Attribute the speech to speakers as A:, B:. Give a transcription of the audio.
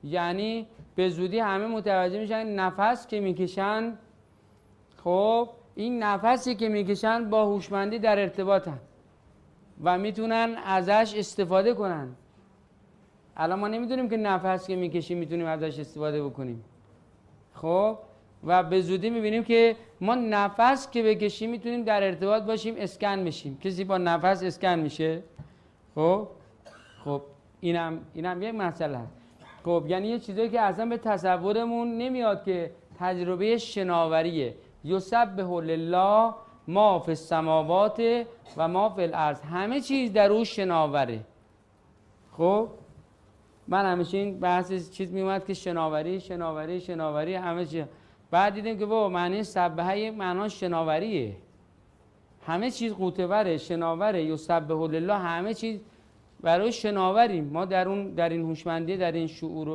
A: یعنی به زودی همه متوجه میشن نفس که میکشن، خب این نفسی که میکشن با هوشمندی در ارتباطن و میتونن ازش استفاده کنن. الان ما نمیدونیم که نفس که میکشیم میتونیم ازش استفاده بکنیم. خب و به زودی میبینیم که ما نفس که بکشیم میتونیم در ارتباط باشیم، اسکن بشیم. کسی با نفس اسکن میشه؟ خب اینم یک مسئله هست. خب یعنی یه چیزایی که اصلا به تصورمون نمیاد که تجربه شناوریه. یسبح لله ما فی السماوات و ما فی الارض، همه چیز در او شناوره. خب من همیشه این بحث چیز میومد که شناوری همه چیز. بعد دیدیم که بابا معنی سبحه یک معنا شناوریه، همه چیز قوتوره، شناوره. یسبح لله همه چیز برای شناوریم. ما در این هوشمندی، در این شعور و